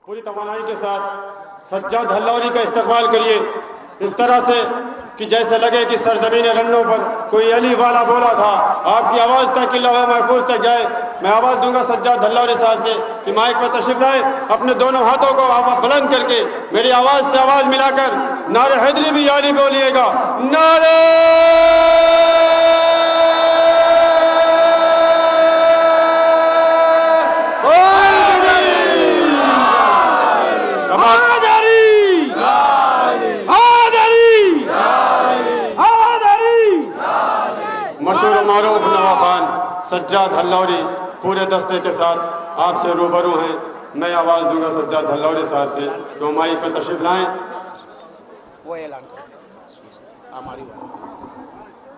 پوری توانائی کے ساتھ سجاد حلوری کا استقبال کریے، اس طرح سے کہ جیسے لگے کہ سرزمین رنوں پر کوئی علی والا بولا تھا۔ آپ کی آواز تک کہ لوح محفوظ تک جائے۔ میں آواز دوں گا سجاد حلوری صاحب سے کہ مائک پر تشریف لائے، اپنے دونوں ہاتھوں کو بلند کر کے میری آواز سے آواز ملا کر نعرہ حیدری بھی یاری بولیے گا، نعرہ مشہور و معروف نوا خان سجاد حلوری پورے دستے کے ساتھ آپ سے روبرو ہیں۔ میں آواز دوں گا سجاد حلوری صاحب سے کہ وہ مائک پہ تشریف لائیں۔ وہ اعلان ہماری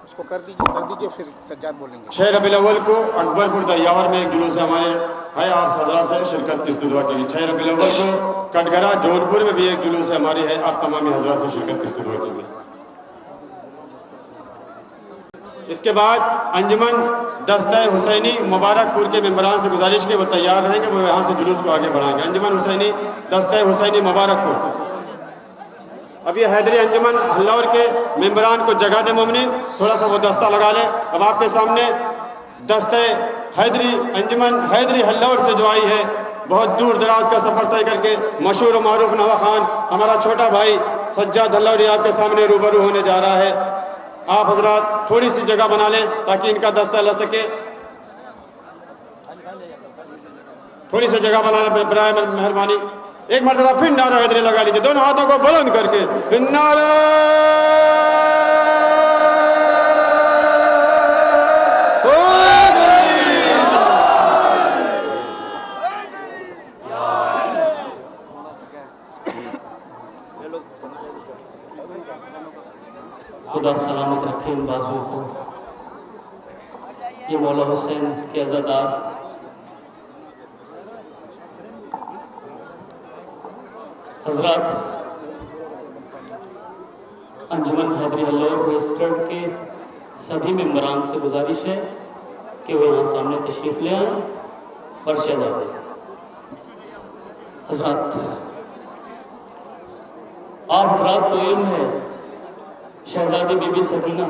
اس کو کر دیجئے پھر سجاد بولیں گے۔ 6 ربیع الاول کو اکبرپور دہیاور میں ایک جلوس ہمارے ہے، آپ حضرات سے شرکت کی استدعا کی گئی۔ 6 ربیع الاول کو کٹگرا جونپور میں بھی ایک جلوس ہے ہماری ہے، آپ تمامی حضرات سے شرکت کی استدعا کی گئی۔ اس کے بعد انجمن دستہ حسینی مبارک پور کے ممبران سے گزارش کی وہ تیار رہیں گے، وہ یہاں سے جلوس کو آگے بڑھائیں گے۔ انجمن حسینی دستہ حسینی مبارک پور، اب یہ حیدری انجمن حلور کے ممبران کو جگہ دے مومنین، تھوڑا سا وہ دستہ لگا لیں۔ اب آپ کے سامنے دستہ حیدری انجمن حیدری حلور سے جو آئی ہے، بہت دور دراز کا سفر طے کر کے، مشہور و معروف نوا خان ہمارا چھوٹا بھائی سجاد حلوری آپ کے سامنے روبرو ہونے جا رہا ہے۔ آپ حضرات تھوڑی سی جگہ بنا لیں تاکہ ان کا دستہ لے سکے، تھوڑی سی جگہ بنانا برائے مہربانی۔ ایک مرتبہ پھر نعرہ حیدری لگا لیجیے، دونوں ہاتھوں کو بلند کر کے، نعرہ خدا سلامت رکھے ان بازوؤں کو۔ یہ مولا حسین کے عزادار حضرات، انجمن حیدری حلور ویسٹرن کے سبھی ممبران سے گزارش ہے کہ وہ یہاں سامنے تشریف لے آئیں۔ فرش آزادی حضرات، آپ حضرات کو علم ہے شہزادی بی بی سکینہ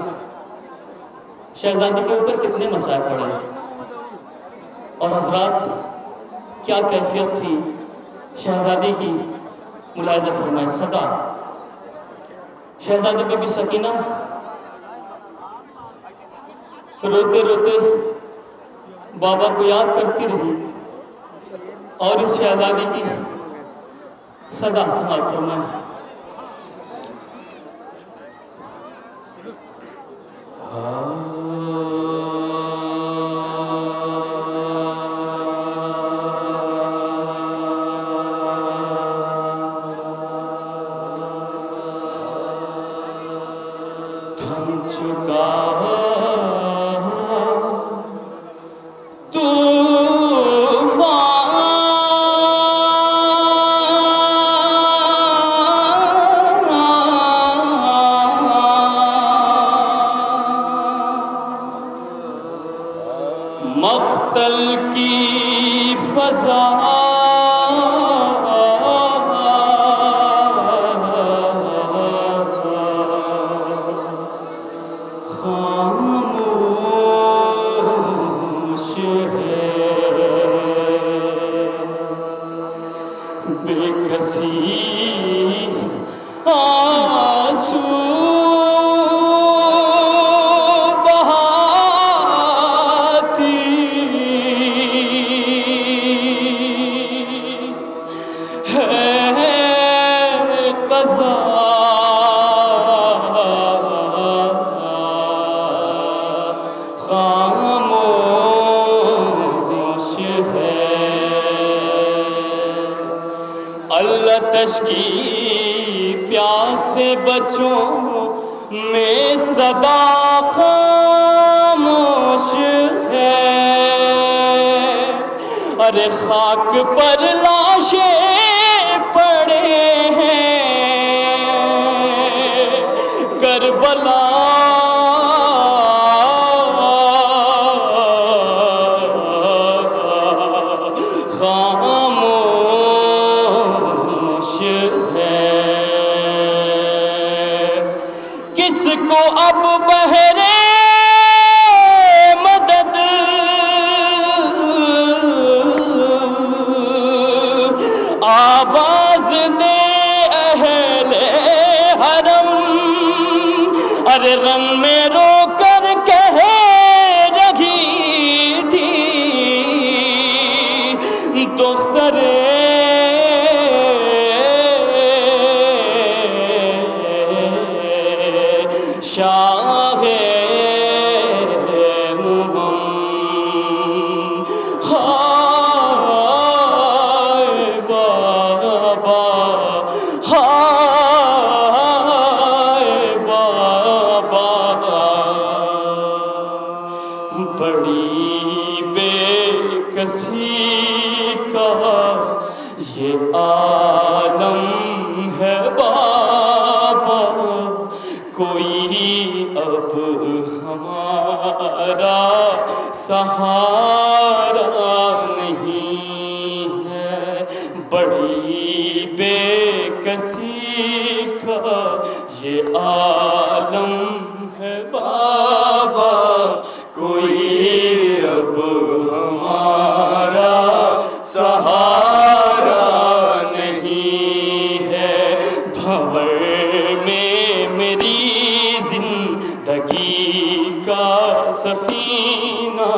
شہزادی کے اوپر کتنے مسائب پڑے اور حضرات کیا کیفیت تھی شہزادی کی، ملاحظہ فرمائے صدا۔ شہزادی بی بی سکینہ روتے روتے بابا کو یاد کرتی رہی اور اس شہزادی کی صدا سماعت فرمائے۔ تھم چکا مقتل کی فضا خاموش ہے، بے کسی آنسو کی پیاس بچوں میں صدا خاموش ہے، ارے خاک پر لاشیں پڑے ہیں کربلا آواز دے اہل حرم، ارے رن میں رو کر کہہ رہی تھی دختر شاہ ہائے بابا، ہائے بابا، بڑی بے کسی کا یہ عالم ہے بابا، کوئی اب ہمارا سہارا نہیں ہے، بڑی بے کسی کا یہ عالم ہے بابا، کوئی اب ہمارا سہارا نہیں ہے، بھنور میں میری زندگی کا سفینہ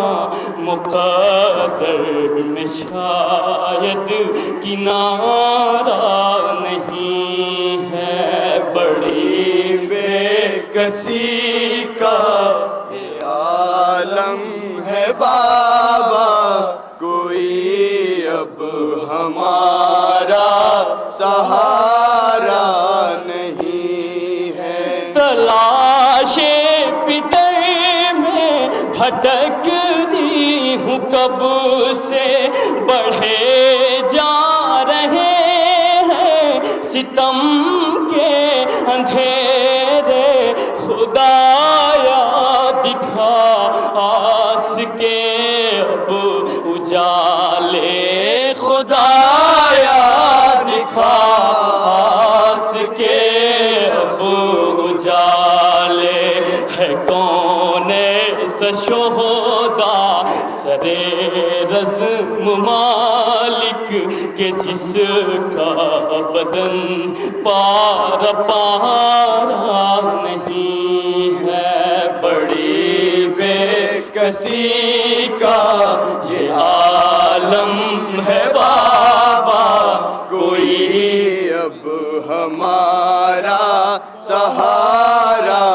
مقدر میں شاید کنارہ نہیں ہے، بڑی بے کسی کا یہ عالم ہے بابا، کوئی اب ہمارا سہارا نہیں ہے، تلاش پتر میں بھٹکتی ہوں کب سے، بڑھے جا رہے ہیں ستم کے اندھیرے، خدایا دکھا آس کے اب اجالے، خدایا دکھا آس کے اب اجالے، ہے کون ایسا شہدا سرے رزم مالک کہ جس کا بدن پار پارا نہیں ہے، بڑی بے کسی کا یہ عالم ہے بابا، کوئی اب ہمارا سہارا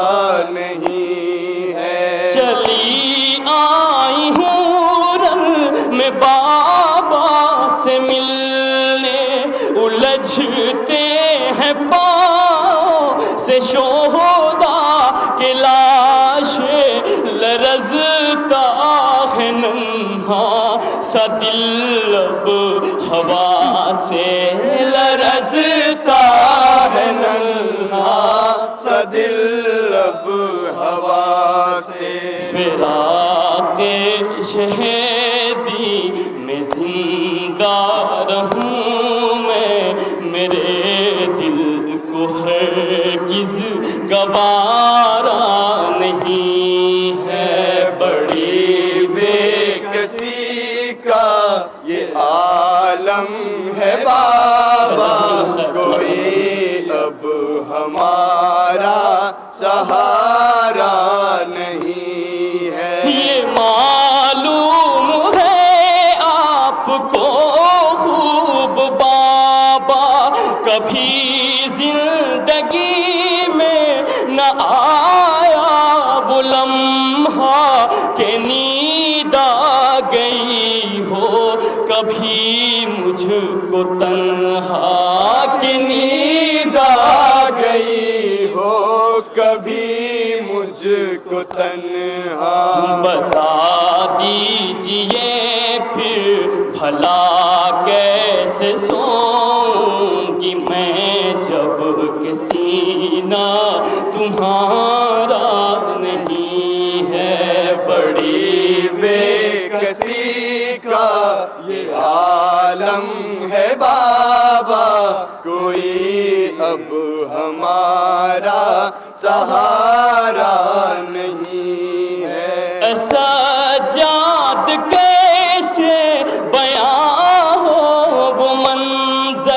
نہیں ہے، چلی آئی ہوں رن میں بابا سے ملنے، الجھتے ہیں پاؤں سے شہدا کے لاشیں، لرزتا ہے ننھا سا دل اب ہوا سے، لرزتا ہے ننھا سا دل اب ہوا سے، فراق شہیدی میں زندہ رہوں میں، میرے دل کو ہرگز گوارا نہیں ہے، بڑی بے کسی کا یہ عالم ہے بابا، کوئی اب ہمارا سہارا نہیں ہے، یہ معلوم ہے آپ کو خوب بابا، کبھی زندگی میں نہ آیا وہ لمحہ کہ نیند آ گئی ہو، کبھی مجھ کو تنہا کہ نیند آ گئی ہو، کبھی مجھ کو تنہا، بتا دیجئے پھر بھلا کیسے سوؤں گی میں جب کہ سینہ تمہارا نہیں ہے، بڑی بے کسی کا یہ عالم ہے بابا، کوئی اب ہمارا سہارا نہیں ہے، سجاد کیسے بیاں ہو وہ منظر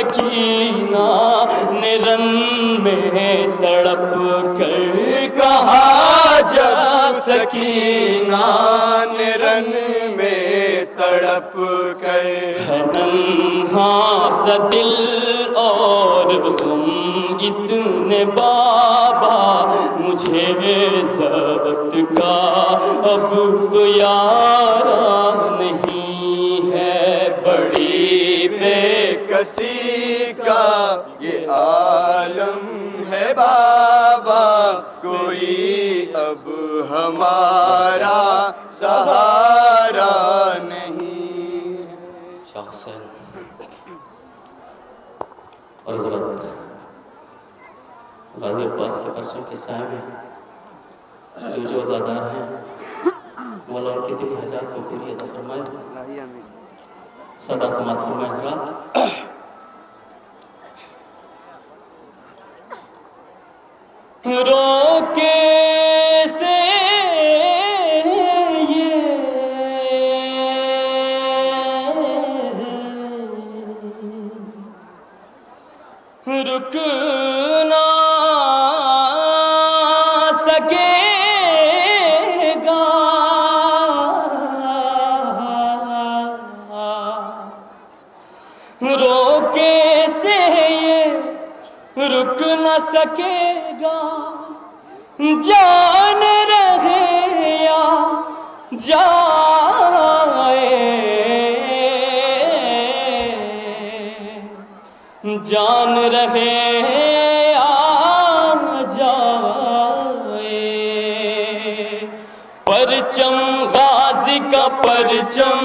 سکینہ نے رن میں تڑپ کر کہا جب سکینہ نے رن میں تڑپ کر ہے ننھا سا دل اور غم اتنے بابا مجھے ضبط کا اب تو یارا نہیں ہے بڑی بے کسی کا یہ عالم ہے بابا کوئی اب ہمارا سہارا نہیں شاہ حسین اور حضرت غازی عباس کے پرچم کے سائے میں جو عزادار ہیں مولا ان کی دلی حاجات کو پوری عطا فرمائے صدا سماعت فرمائے حضرات روکے سے رک نہ سکے گا روکے سے یہ رک نہ سکے گا جان رہے یا جائے جان رہے یا جائے پرچم غازی کا پرچم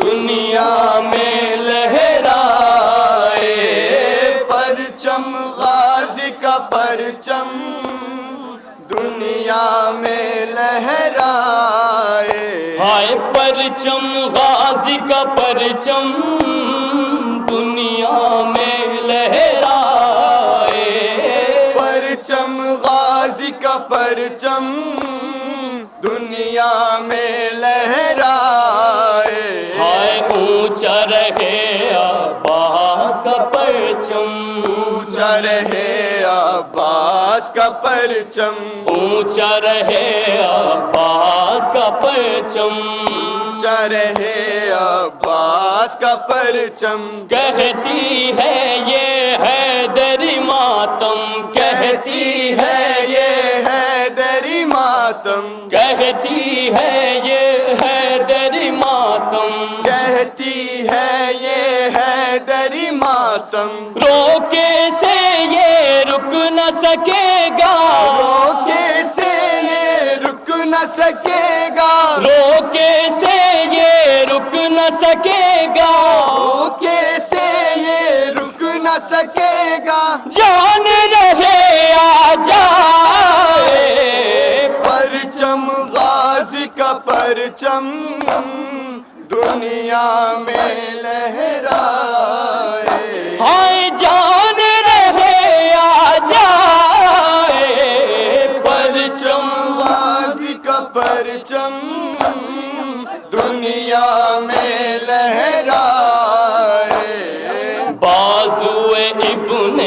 دنیا میں لہرائے پرچم غازی کا پرچم دنیا میں لہرائے ہائے پرچم غازی کا پرچم دنیا میں لہرائے پرچم غازی کا پرچم دنیا میں لہرائے ہائے اونچا رہے عباس کا پرچم اونچا رہے عباس کا پرچم اونچا رہے عباس کا پرچم اونچا رہے عباس کا پرچم کہتی ہے یہ حیدری ماتم کہتی ہے یہ حیدری ماتم کہتی ہے یہ حیدری ماتم کہتی ہے یہ حیدری ماتم روکے سے یہ رک نہ سکے گا روکے سے یہ رک نہ سکے گا روکے سے یہ رک نہ سکے گا روکے سے یہ رک نہ سکے گا جان رہے آ جائے پرچم غازی کا پرچم دنیا میں لہرائے ہائے جان رہے آ جائے پرچم غازی کا پرچم دنیا میں لہرائے بازو ابن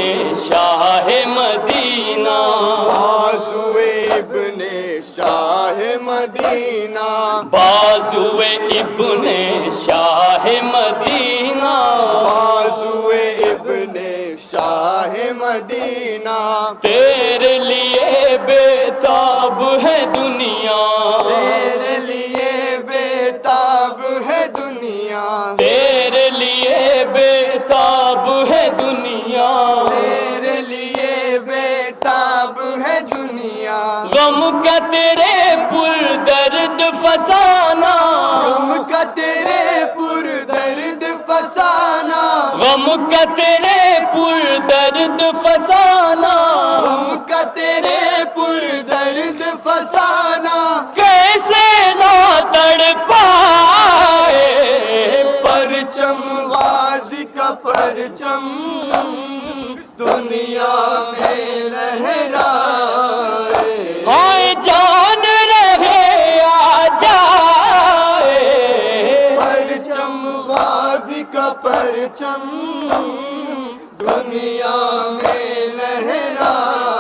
شاہ مدینہ بازو ابن شاہ مدینہ بازو ابن شاہ مدینہ بازو ابن شاہ مدینہ تیرے لیے بےتاب ہے دنیا تیرے لیے بےتاب ہے دنیا تیرے لیے بےتاب ہے دنیا تیرے لیے بےتاب ہے دنیا غم کا تیرے پر درد فسانہ غم کا تیرے پر درد فسانہ غم کا تیرے پر درد فسانہ غم کا تیرے پر درد فسانہ کیسے نہ تڑ پائے پرچم غازی کا پرچم دنیا میں لہرائے ہائے جان رہے آ جائے پرچم غازی کا پرچم دنیا میں لہرائے.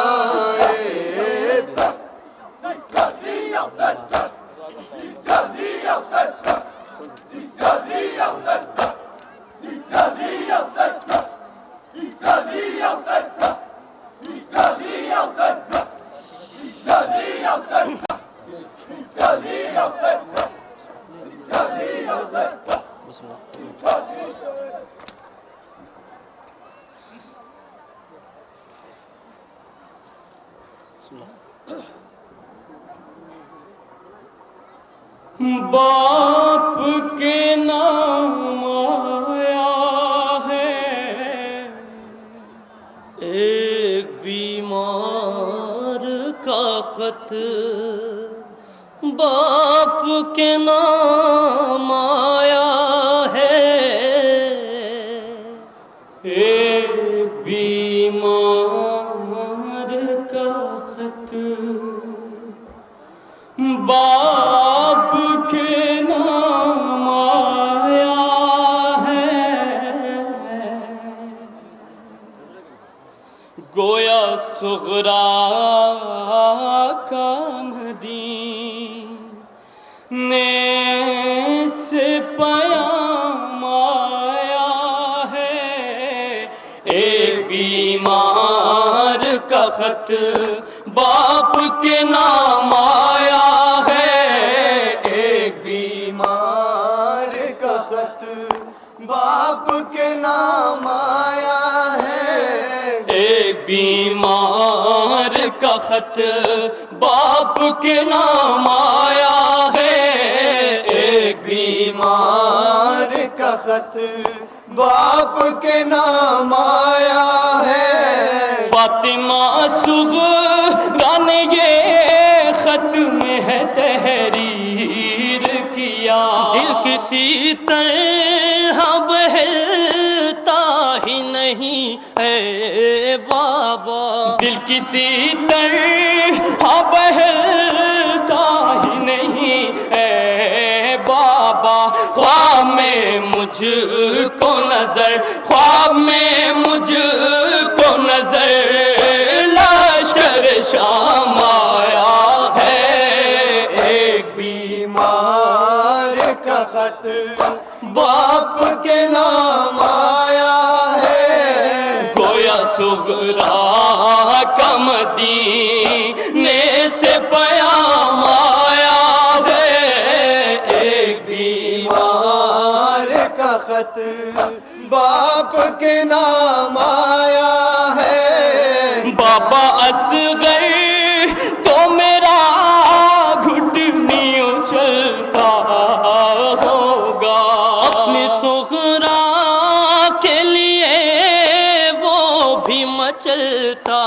باپ کے نام آیا ہے ایک بیمار کا خط. باپ کے نام آیا ہے ایک بیمار کا خط. باپ کے نام آیا ہے گویا صغرا کا مدینے سے پیام آیا ہے ایک بیمار کا خط. باپ کے نام آیا ہے ایک بیمار کا خط باپ کے نام آیا ہے. ایک بیمار کا خط باپ کے نام آیا ہے ایک بیمار کا خط باپ کے نام آیا ہے. فاطمہ صغرا نے یہ خط میں ہے تحریر کیا. دل کسی طرح بہلتا ہی نہیں اے بابا. دل کسی طرح بہلتا ہی نہیں اے بابا. خواب میں مجھ کو نظر خواب میں مجھ کو نظر لشکر شام آیا ہے. ایک بیمار کا خط باپ کے نام آیا ہے. گویا صغرا کا مدینے سے پیام آیا ہے. ایک بیمار کا خط باپ کے نام آیا ہے. بابا اصغر تو میرا گھٹنیوں چلتا ہوگا. اپنی صغرا کے لیے وہ بھی مچلتا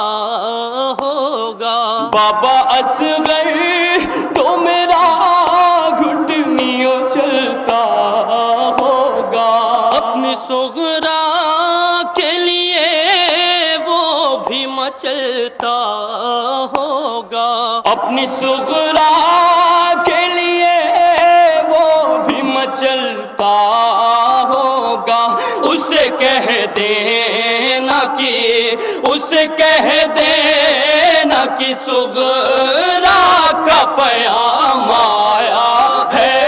ہوگا. بابا اصغر تو میرا گھٹنیوں چلتا ہوگا. اپنی صغرا کے لیے وہ بھی مچلتا ہوگا. اپنی صغرا کے لیے وہ بھی مچلتا ہوگا. اسے کہہ دینا کہ اسے کہہ دینا کہ صغرا کا پیام آیا ہے.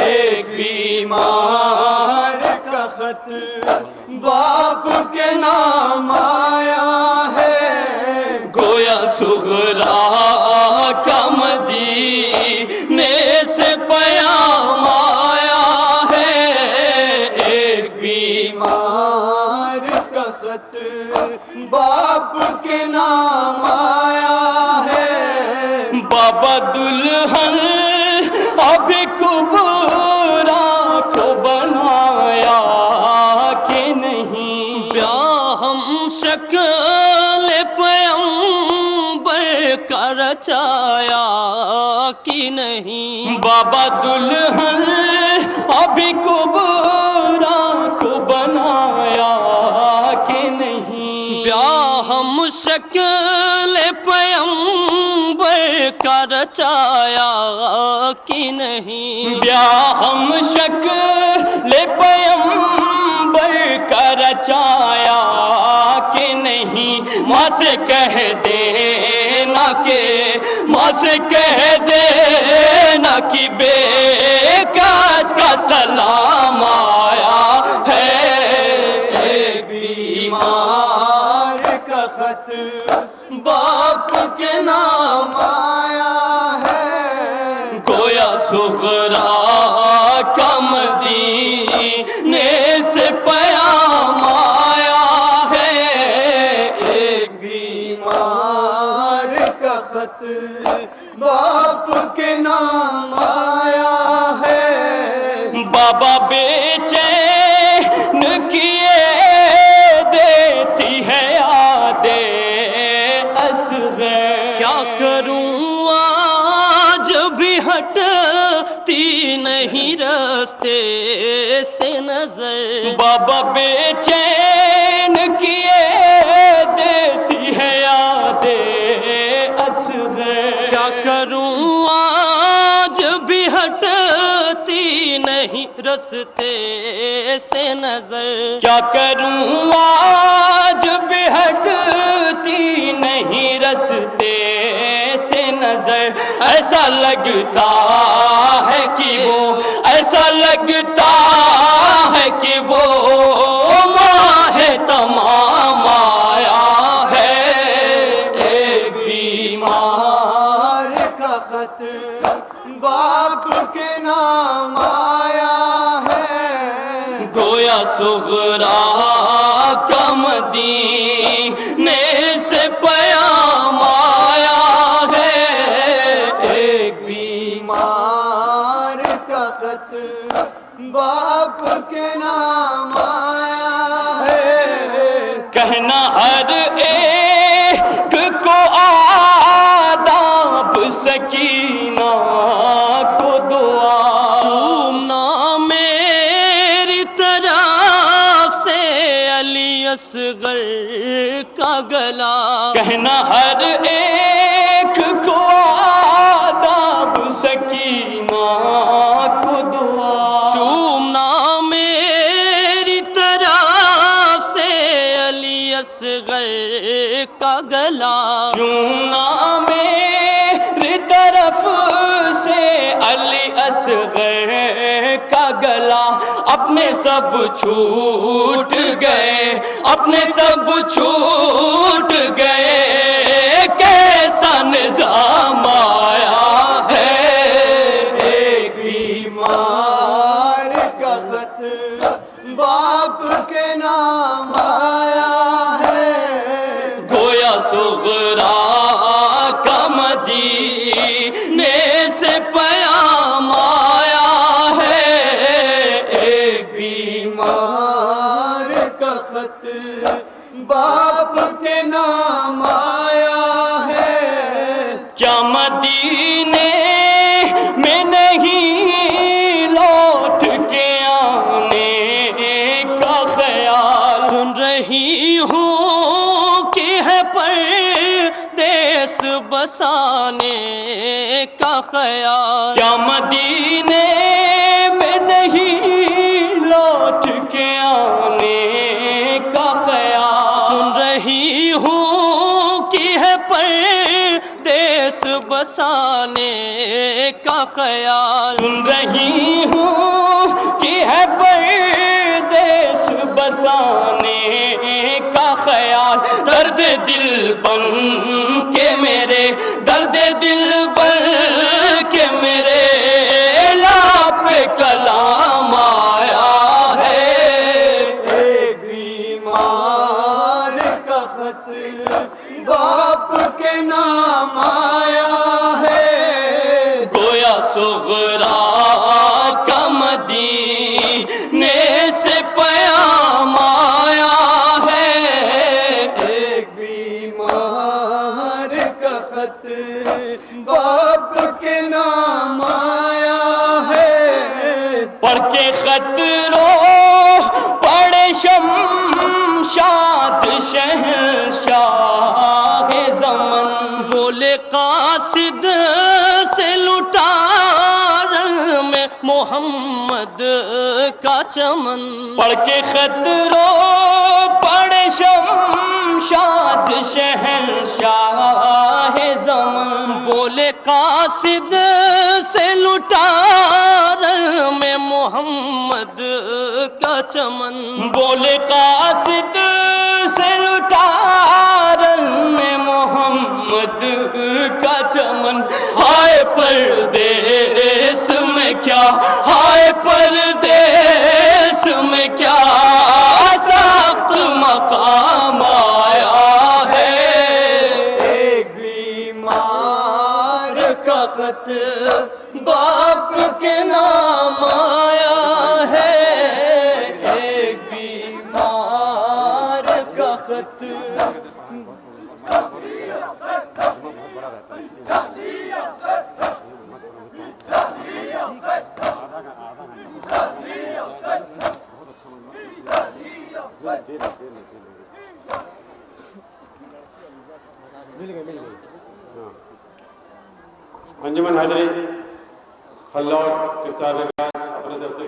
ایک بیمار کا خط باپ کے نام آیا ہے. گویا صغرا کا مدینے سے پیام آیا ہے. ایک بیمار کا خط باپ کے نام آیا ہے. بابا دلہن ابھی کبرا کو بنایا کہ نہیں. بیاہ ہم شکل پیمبر کا رچایا کہ نہیں. بابا دلہن ابھی کبرا کو بنایا کہ نہیں. بیاہ ہم شکل پیمبر کا رچایا کہ نہیں. بیاہ ہم شکل پیمبر ماں سے کہہ دینا کہ ماں سے کہہ دینا کہ بیکاس کا سلام آیا ہے ایک بیمار کا خط باپ کے نام آیا ہے گویا صغرا کا مدینے سے پیام آیا ہے ایک بیمار کا خط باپ کے نام آیا ہے بابا بے چین کیے دیتی ہے یاد اصغر کیا کروں آج بھی ہٹتی نہیں راستے سے نظر بابا بے چین کیے دیتی ہے یاد اصغر کیا کروں آج بھی ہٹتی نہیں راستے سے نظر کیا کروں آج بھی ہٹتی نہیں راستے سے نظر ایسا لگتا ہے کہ وہ ایسا لگتا ہے کہ وہ ماہ تمام آیا ہے ایک بیمار کا خط باپ کے نام آیا ہے گویا صغرا کا مدینے سے پیام آیا ہے ایک بیمار کا خط باپ کے نام آیا ہے کہنا ہر ایک کو آداب سکینہ کو دعا چومنا میری طرف سے علی اصغر کا گلا کہنا ہر ایک کو آداب سکینہ کو دعا چومنا میری طرف سے علی اصغر کا گلا چومنا میری طرف سے علی اصغر کا گلا اپنے سب چھوٹ گئے اپنے سب چھوٹ گئے کیسا نظام آیا ہے ایک بیمار کا خط باپ کے نام آیا ہے گویا صغرا کا مدینے سے پیام آیا ہے ایک بیمار کا خط باپ کے نام آیا ہے کیا مدینے میں نہیں لوٹ کے آنے کا خیال سن رہی ہوں کہ ہے پردیس بسانے کا خیال کیا مدینے میں نہیں لوٹ کے آنے کا خیال سن رہی ہوں کہ ہے پردیس بسانے کا خیال سن رہی ہوں کہ ہے پردیس بسانے کا خیال درد دل بن کے میرے درد دل بن کے میرے لب پہ کلام آیا ہے ایک بیمار کا خط باپ کے نام آیا ہے گویا صغرا کا مدینے سے پیام آیا ہے ایک بیمار کا خط باپ کے نام آیا ہے پڑھ کے خطروں پڑے شمشاد شہنشاہ زمن بولے قاصد سے لٹا رنگ میں محمد کا چمن، پڑھ کے خطروں پڑے شمشاد شہنشاہ زمن، بولے قاصد سے لٹار میں محمد کا چمن، بولے قاصد سے لٹار میں محمد کا چمن، ہائے پردیس میں کیا، ہائے پردیس میں کیا سخت مقام آیا ہے، ایک بیمار کا خط باپ کے نام آیا ہے، ایک بیمار کا خط انجمن حیدری خلوت کے صاحب اپنے دستے